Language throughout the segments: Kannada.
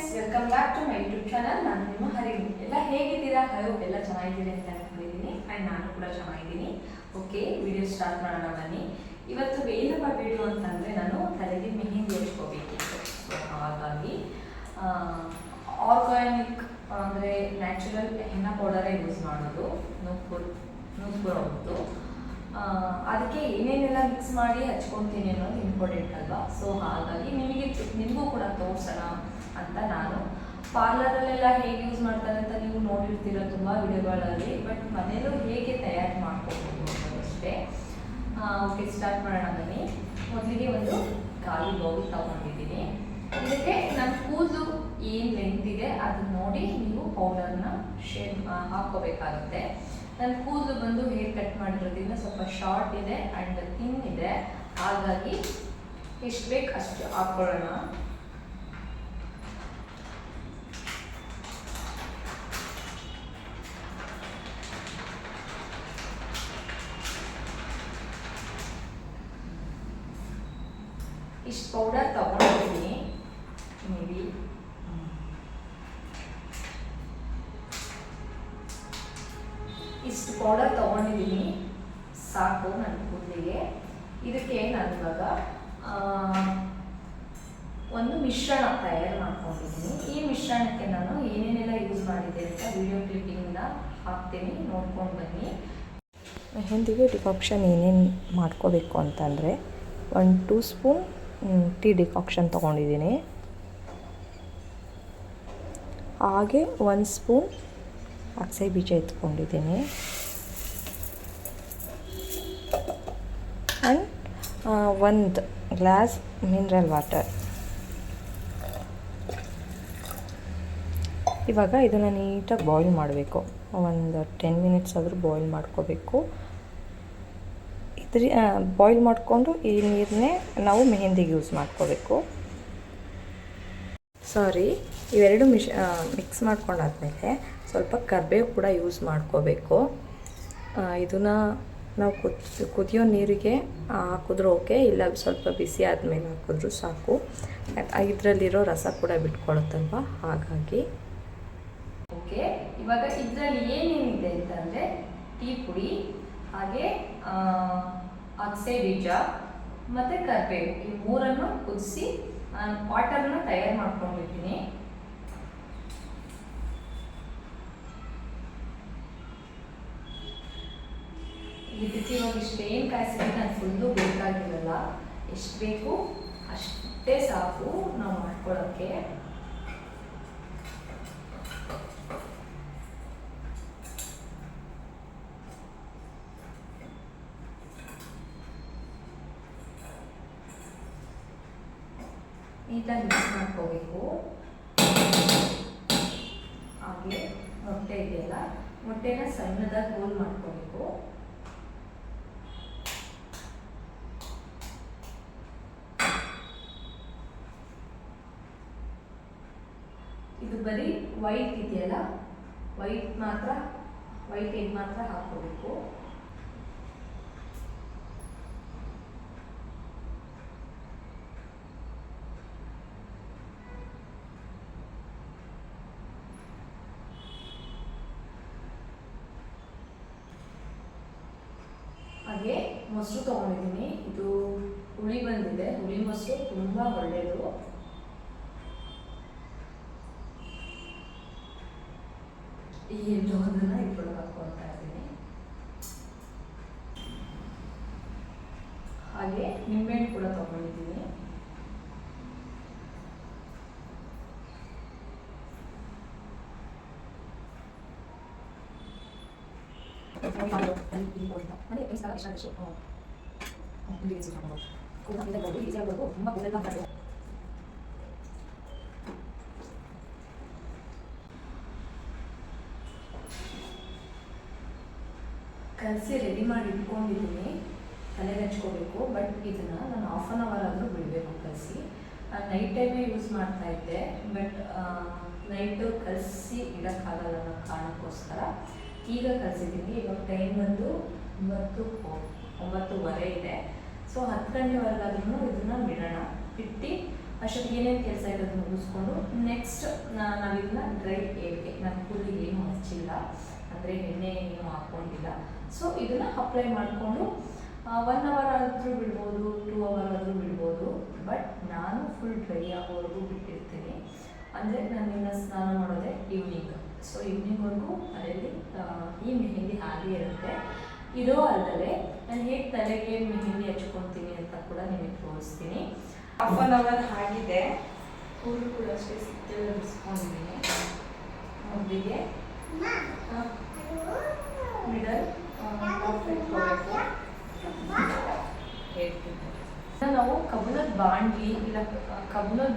Friends, welcome back to my YouTube channel. ನಾನು ನಿಮ್ಮ ಹರಿಣಿ. ಎಲ್ಲ ಹೇಗಿದ್ದೀರಾ? ಹೋಪ್ ಎಲ್ಲ ಚೆನ್ನಾಗಿದ್ದೀರಿ ಅಂತ ಅನ್ಕೊಂಡಿದ್ದೀನಿ. ಆ್ಯಂಡ್ ನಾನು ಕೂಡ ಚೆನ್ನಾಗಿದ್ದೀನಿ. ಓಕೆ, ವಿಡಿಯೋ ಸ್ಟಾರ್ಟ್ ಮಾಡೋಣ ಬನ್ನಿ. ಇವತ್ತು ಏನಪ್ಪ ವಿಡಿಯೋ ಅಂತಂದರೆ, ನಾನು ತಲೆಗೆ ಮೆಹಂದಿ ಹಚ್ಕೋಬೇಕಿತ್ತು. ಸೊ ಹಾಗಾಗಿ ಆರ್ಗಾನಿಕ್ ಅಂದರೆ ನ್ಯಾಚುರಲ್ ಹೆನ್ನ ಪೌಡರೇ ಯೂಸ್ ಮಾಡೋದು, ನೂಪುರ್ ಅವ್ರದ್ದು. ಅದಕ್ಕೆ ಏನೇನೆಲ್ಲ ಮಿಕ್ಸ್ ಮಾಡಿ ಹಚ್ಕೊತೀನಿ ಅನ್ನೋದು ಇಂಪಾರ್ಟೆಂಟ್ ಅಲ್ವಾ. ಸೊ ಹಾಗಾಗಿ ನಿಮಗೂ ಕೂಡ ತೋರಿಸೋಣ ಅಂತ ನಾನು ಪಾರ್ಲರಲ್ಲೆಲ್ಲ ಹೇಗೆ ಯೂಸ್ ಮಾಡ್ತಾರೆ ಅಂತ ನೀವು ನೋಡಿರ್ತೀರ ತುಂಬ ವಿಡಿಯೋಗಳಲ್ಲಿ. ಬಟ್ ಮನೇಲೂ ಹೇಗೆ ತಯಾರು ಮಾಡ್ಕೋಬೋದು ಅನ್ನೋದಷ್ಟೇ. ಓಕೆ, ಸ್ಟಾರ್ಟ್ ಮಾಡೋಣ ಬನ್ನಿ. ಮೊದಲಿಗೆ ಒಂದು ಖಾಲಿ ಬೌಲ್ ತಗೊಂಡಿದ್ದೀನಿ. ಇದಕ್ಕೆ ನಮ್ಮ ಕೂದಲು ಏನು ಲೆಂತ್ ಇದೆ ಅದನ್ನ ನೋಡಿ ನೀವು ಪೌಡರ್ನ ಶೇಡ್ ಹಾಕ್ಕೋಬೇಕಾಗುತ್ತೆ. ನನ್ನ ಕೂದಲು ಬಂದು ಹೇರ್ ಕಟ್ ಮಾಡಿರೋದ್ರಿಂದ ಸ್ವಲ್ಪ ಶಾರ್ಟ್ ಇದೆ ಆ್ಯಂಡ್ ಥಿನ್ ಇದೆ. ಹಾಗಾಗಿ ಎಷ್ಟು ಬೇಕು ಅಷ್ಟು ಹಾಕ್ಕೊಳ್ಳೋಣ. ಇಷ್ಟು ಪೌಡರ್ ತಗೊಂಡಿದ್ದೀನಿ. ಮೇಬಿ ಇಷ್ಟು ಪೌಡರ್ ತೊಗೊಂಡಿದ್ದೀನಿ, ಸಾಕು ನನ್ನ ಕೂದಲಿಗೆ. ಇದಕ್ಕೆ ನಾನು ಇವಾಗ ಒಂದು ಮಿಶ್ರಣ ತಯಾರು ಮಾಡ್ಕೊಂಡಿದ್ದೀನಿ. ಈ ಮಿಶ್ರಣಕ್ಕೆ ನಾನು ಏನೇನೆಲ್ಲ ಯೂಸ್ ಮಾಡಿದ್ದೆ ಅಂತ ವಿಡಿಯೋ ಕ್ಲಿಪ್ಪಿಂಗ್ನ ಹಾಕ್ತೀನಿ, ನೋಡ್ಕೊಂಡು ಬನ್ನಿ. ಮೆಹಂದಿಗೆ ಡಿಕಾಕ್ಷನ್ ಏನೇನು ಮಾಡ್ಕೋಬೇಕು ಅಂತಂದರೆ, 1-2 ಸ್ಪೂನ್ ಟೀ ಡಿಕಾಕ್ಷನ್ ತೊಗೊಂಡಿದ್ದೀನಿ. ಹಾಗೆ 1 ಸ್ಪೂನ್ ಅಗಸೆ ಬೀಜ ಎತ್ಕೊಂಡಿದ್ದೀನಿ. And 1 glass mineral water. ಇವಾಗ ಇದನ್ನು ನೀಟಾಗಿ ಬಾಯ್ಲ್ ಮಾಡಬೇಕು. ಒಂದು 10 ಮಿನಿಟ್ಸ್ ಆದರೂ ಬಾಯ್ಲ್ ಮಾಡ್ಕೋಬೇಕು. ಬಾಯ್ಲ್ ಮಾಡಿಕೊಂಡು ಈ ನೀರನ್ನೇ ನಾವು ಮೆಹಂದಿಗೆ ಯೂಸ್ ಮಾಡ್ಕೋಬೇಕು. ಇವೆರಡು ಮಿಕ್ಸ್ ಮಾಡ್ಕೊಂಡಾದ್ಮೇಲೆ ಸ್ವಲ್ಪ ಕರಿಬೇವು ಕೂಡ ಯೂಸ್ ಮಾಡ್ಕೋಬೇಕು. ಇದನ್ನು ನಾವು ಕುದಿಯೋ ನೀರಿಗೆ ಹಾಕಿದ್ರೂ ಓಕೆ, ಇಲ್ಲ ಸ್ವಲ್ಪ ಬಿಸಿ ಆದಮೇಲೆ ಹಾಕಿದ್ರೂ ಸಾಕು. ಇದರಲ್ಲಿರೋ ರಸ ಕೂಡ ಬಿಟ್ಕೊಳ್ಳುತ್ತಲ್ವ, ಹಾಗಾಗಿ. ಓಕೆ, ಇವಾಗ ಇದರಲ್ಲಿ ಏನೇನಿದೆ ಅಂತಂದರೆ, ಟೀ ಪುಡಿ, ಹಾಗೆ ಅಗಸೆ ಬೀಜ ಮತ್ತು ಕರಿಬೇವು, ಈ ಮೂರನ್ನು ಕುದಿಸಿ ವಾಟರ್ನ ತಯಾರು ಮಾಡ್ಕೊಂಡಿದ್ದೀನಿ. ಇದಕ್ಕೆ ಇವಾಗ ಇಷ್ಟೇನು ಕಾಯಿಸಿದ್ರೆ ನಾನು ಫುಲ್ಲು ಬೇಕಾಗಿರಲ್ಲ. ಎಷ್ಟು ಬೇಕು ಅಷ್ಟೇ ಸಾಕು ನಾವು ಮಾಡ್ಕೊಳ್ಳೋಕ್ಕೆ. ನೀಟಾಗಿ ಮಿಕ್ಸ್ ಮಾಡ್ಕೋಬೇಕು. ಹಾಗೆ ಮೊಟ್ಟೆ ಇದೆಯಲ್ಲ, ಮೊಟ್ಟೆನ ಸಣ್ಣದಾಗಿ ರೋಲ್ ಮಾಡ್ಕೋಬೇಕು. ಇದು ಬರೀ ವೈಟ್ ಇದೆಯಲ್ಲ, ವೈಟ್ ಎಗ್ ಮಾತ್ರ ಹಾಕ್ಕೋಬೇಕು. ಹಾಗೆ ಮೊಸರು ತೊಗೊಂಡಿದ್ದೀನಿ. ಇದು ಹುಳಿ ಬಂದಿದೆ. ಹುಳಿ ಮೊಸರು ತುಂಬ ಒಳ್ಳೆಯದು. ಈ ಎಲ್ಲವನ್ನ ಇಟ್ರೊಳಗೆ ಹಾಕ್ಕೊಳ್ತಾ ಇದ್ದೀನಿ. ಹಾಗೆ ನಿಂಬೆಹಣ್ಣು ಕೂಡ ತೊಗೊಂಡಿದ್ದೀನಿ. ಕಲಸಿ ರೆಡಿ ಮಾಡಿ ಇಟ್ಕೊಂಡಿದ್ದೀನಿ. ತಲೆಗೆ ಹಚ್ಕೋಬೇಕು. ಬಟ್ ಇದನ್ನು ನಾನು 1/2 ಅವರ್ ಆದರೂ ಬಿಡಬೇಕು ಕಲಸಿ. ನೈಟ್ ಟೈಮೇ ಯೂಸ್ ಮಾಡ್ತಾ ಇದ್ದೆ, ಬಟ್ ನೈಟು ಕಲಸಿ ಇಡೋಕ್ಕಾಗಲ್ಲ ಅನ್ನೋ ಕಾರಣಕ್ಕೋಸ್ಕರ ಈಗ ಕಲಿಸಿದ್ದೀನಿ. ಇವಾಗ ಟೈಮ್ ಬಂದು 9:30 ಇದೆ. ಸೊ 10 ಗಂಟೆವರೆಗಾದ್ರೂ ಇದನ್ನು ಬಿಡೋಣ. ಬಿಟ್ಟು ಅಷ್ಟೊತ್ತಿಗೆ ಏನೇನು ಕೆಲಸ ಇರೋದು ಮುಗಿಸ್ಕೊಂಡು ನೆಕ್ಸ್ಟ್ ನಾವಿದನ್ನ ಡ್ರೈ ಏರ್ಗೆ ನಾನು ಕೂದಲಿಗೆ ಏನು ಹಚ್ಚಿಲ್ಲ, ಅಂದರೆ ಎಣ್ಣೆ ಏನು ಹಾಕ್ಕೊಂಡಿಲ್ಲ. ಸೊ ಇದನ್ನು ಅಪ್ಲೈ ಮಾಡಿಕೊಂಡು 1 ಅವರ್ ಆದರೂ ಬಿಡ್ಬೋದು, 2 ಅವರ್ ಆದರೂ ಬಿಡ್ಬೋದು. ಬಟ್ ನಾನು ಫುಲ್ ಡ್ರೈ ಆಗೋವರೆಗೂ ಬಿಟ್ಟಿರ್ತೀನಿ. ಅಂದರೆ ನಾನು ಸ್ನಾನ ಮಾಡೋದೇ ಈವ್ನಿಂಗ್. ಸೊ ಈವ್ನಿಂಗ್ವರೆಗೂ ಮನೆಯಲ್ಲಿ ಈ ಮೆಹಂದಿ ಹಾಗೆ ಇರುತ್ತೆ. ಇದೋ ಅಲ್ಲದೆ ನಾನು ಹೇಗೆ ತಲೆಗೆ ಮೆಹಂದಿ ಹಚ್ಕೊತೀನಿ ಅಂತ ಕೂಡ ನಿಮಗೆ ತೋರಿಸ್ತೀನಿ. 1/2 ಅವರ್ ಆಗಿದೆ. ಕೂದಲು ಕೂಡ ಅಷ್ಟೇ ಸಿಕ್ಕೆಲ್ಲ ಬಿಡಿಸ್ಕೊಂಡಿದ್ದೀನಿ. ಮೊದಲಿಗೆ ಮಿಡಲ್ ನಾವು ಕಬ್ಬಿಣದ ಬಾಂಡ್ಲಿ ಇಲ್ಲ ಕಬ್ಬಿಣದ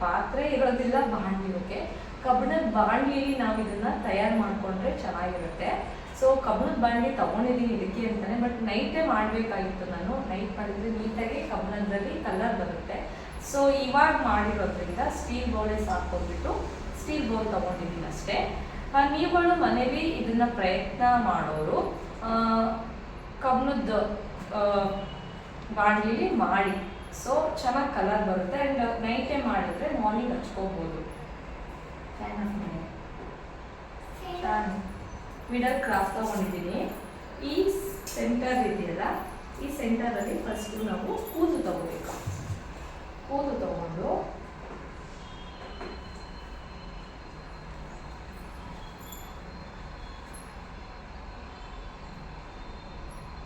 ಪಾತ್ರೆ ಇರೋದಿಲ್ಲ ಬಾಂಡ್ಲಿ. ಓಕೆ, ಕಬ್ಬಿಣದ ಬಾಂಡ್ಲಿಲಿ ನಾವು ಇದನ್ನ ತಯಾರು ಮಾಡಿಕೊಂಡ್ರೆ ಚೆನ್ನಾಗಿರುತ್ತೆ. ಸೊ ಕಬ್ಬಿಣದ ಬಾಂಡ್ಲಿ ತಗೊಂಡಿದ್ದೀನಿ ಇದಕ್ಕೆ ಅಂತಾನೆ, ಬಟ್ ನೈಟೇ ಮಾಡಬೇಕಾಗಿತ್ತು. ನಾನು ನೈಟ್ ಮಾಡಿದ್ರೆ ನೀಟಾಗಿ ಕಬ್ಬಿಣದಲ್ಲಿ ಕಲರ್ ಬರುತ್ತೆ. ಸೊ ಇವಾಗ ಮಾಡಿರೋದ್ರಿಂದ ಸ್ಟೀಲ್ ಬೌಲೇ ಸಾಕೊಂಡ್ಬಿಟ್ಟು ಸ್ಟೀಲ್ ಬೌಲ್ ತಗೊಂಡಿದ್ದೀನಿ ಅಷ್ಟೇ. ನೀವುಗಳು ಮನೇಲಿ ಇದನ್ನ ಪ್ರಯತ್ನ ಮಾಡೋರು ಕಬ್ಬಿಣದ ಬಾಣಲಿಲಿ ಮಾಡಿ. ಸೊ ಚೆನ್ನಾಗಿ ಕಲರ್ ಬರುತ್ತೆ. ಆ್ಯಂಡ್ ನೈಟೇ ಮಾಡಿದ್ರೆ ಮಾರ್ನಿಂಗ್ ಹಚ್ಕೋಬೋದು. ಮಿಡಲ್ ಕ್ರಾಫ್ಟ್ ತಗೊಂಡಿದ್ದೀನಿ. ಈ ಸೆಂಟರ್ ಇದೆಯಲ್ಲ, ಈ ಸೆಂಟರಲ್ಲಿ ಫಸ್ಟು ನಾವು ಕೂದಲು ತಗೋಬೇಕು. ಕೂದಲು ತಗೊಂಡು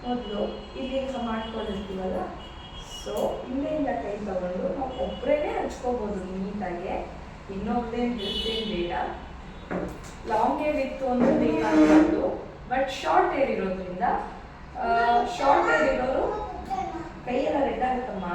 ಮೊದಲು ಇಲ್ಲಿ ಮಾಡ್ಕೊಂಡಿರ್ತೀವಲ್ಲ, ಸೊ ಹಿಂದೆಯಿಂದ ಕೈ ತಗೊಂಡು ನಾವು ಒಬ್ಬರೇ ಹಚ್ಕೋಬೋದು ನೀಟಾಗೆ. ಇನ್ನೊಬ್ಬರೇ ನಿಲ್ತೇನು ಬೇಡ. ಲಾಂಗ್ ಏರ್ ಇತ್ತು ಅಂದರೆ ಬೇಕಾಗಿರೋದು, ಬಟ್ ಶಾರ್ಟ್ ಏರ್ ಇರೋದ್ರಿಂದ ಶಾರ್ಟ್ ಏರ್ ಇರೋರು ಕೈಯೆಲ್ಲ ರೆಡ್ ಆಗುತ್ತಮ್ಮ.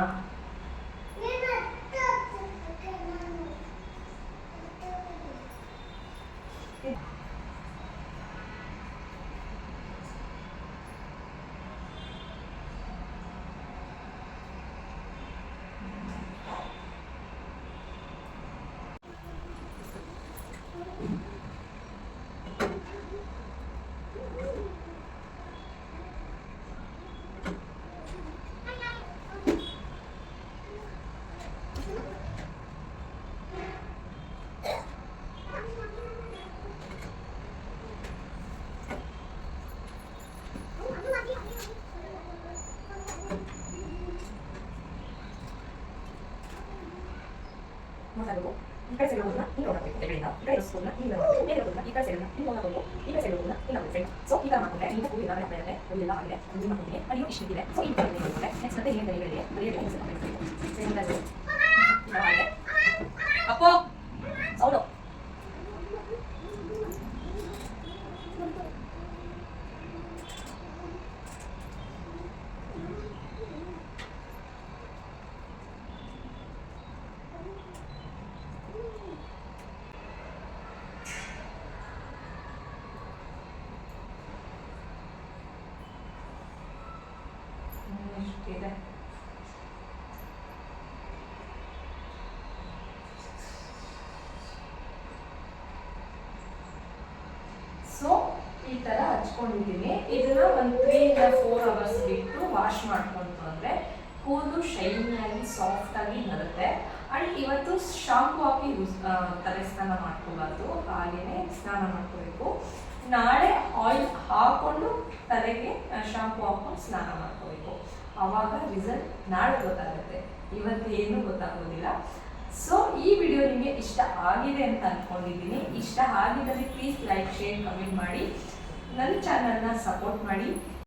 ಈ ಕಡೆ ಸೈಡ್ ಹೋಗೋದನ್ನ ಹಿಂಗೆ ಹೋಗಬೇಕು. ಎಡಗಡೆಯಿಂದ ಈ ಕಡೆ ಹೋಗೋದನ್ನ ಹಿಂಗೆ ಹೋಗಬೇಕು. ಮೇಲೆ ಹೋಗೋದನ್ನ ಈ ಕಡೆ ಸೈಡನ್ನ ಹಿಂಗೆ ಹೋಗಬೇಕು. ಈ ಕಡೆ ಸೈಡ್ ಹೋಗೋದನ್ನ ಹಿಂಗೆ ಹೋಗಬೇಕು. ಸೊ ಈ ಥರ ಮಾಡ್ಕೊಂಡ್ರೆ ಈಗ ಕೂದಲು ಎಲ್ಲ ಬೆಳೆಯುತ್ತೆ. ಕೂದಲು ಎಲ್ಲ ಆಗಿದೆ. ಕೂದಲು ಮಾಡ್ಕೊಂಡ್ರೆ ಅಲ್ಲಿ ಇಷ್ಟಿದೆ. ಸೊ ಈ ಥರ ಹೋಗುತ್ತೆ. ನೆಕ್ಸ್ಟ್ ಮತ್ತೆ ಏನು ಆಗಿದೆ ಅಪ್ಪೋ ಹೌದು. ಇದೆ ಸೊ ಈ ತರ ಹಚ್ಕೊಂಡಿದ್ದೀನಿ. ಇದನ್ನ ಒಂದು 3 ಇಂದ 4 ಅವರ್ಸ್ ಬಿಟ್ಟು ವಾಶ್ ಮಾಡ್ಕೊಂತು ಅಂದ್ರೆ ಕೂದಲು ಶೈನಿ ಆಗಿ ಸಾಫ್ಟ್ ಆಗಿ ಬರುತ್ತೆ. ಅಂಡ್ ಇವತ್ತು ಶಾಂಪು ಹಾಕಿ ತಲೆ ಸ್ನಾನ ಮಾಡ್ಕೋಬಾರ್ದು, ಹಾಗೇನೆ ಸ್ನಾನ ಮಾಡ್ಕೋಬೇಕು. ನಾಳೆ ಆಯಿಲ್ ಹಾಕೊಂಡು ತಲೆಗೆ ಶಾಂಪು ಹಾಕೊಂಡು ಸ್ನಾನ ಮಾಡ್ಕೋಬೇಕು. ಆವಾಗ ರಿಸಲ್ಟ್ ನಾಳೆ ಗೊತ್ತಾಗುತ್ತೆ, ಇವತ್ತು ಏನೂ ಗೊತ್ತಾಗೋದಿಲ್ಲ. ಸೊ ಈ ವಿಡಿಯೋ ನಿಮಗೆ ಇಷ್ಟ ಆಗಿದೆ ಅಂತ ಅಂದ್ಕೊಂಡಿದ್ದೀನಿ. ಇಷ್ಟ ಆಗಿದ್ದರೆ ಪ್ಲೀಸ್ ಲೈಕ್, ಶೇರ್, ಕಮೆಂಟ್ ಮಾಡಿ. ನನ್ನ ಚಾನಲ್ನ ಸಪೋರ್ಟ್ ಮಾಡಿ.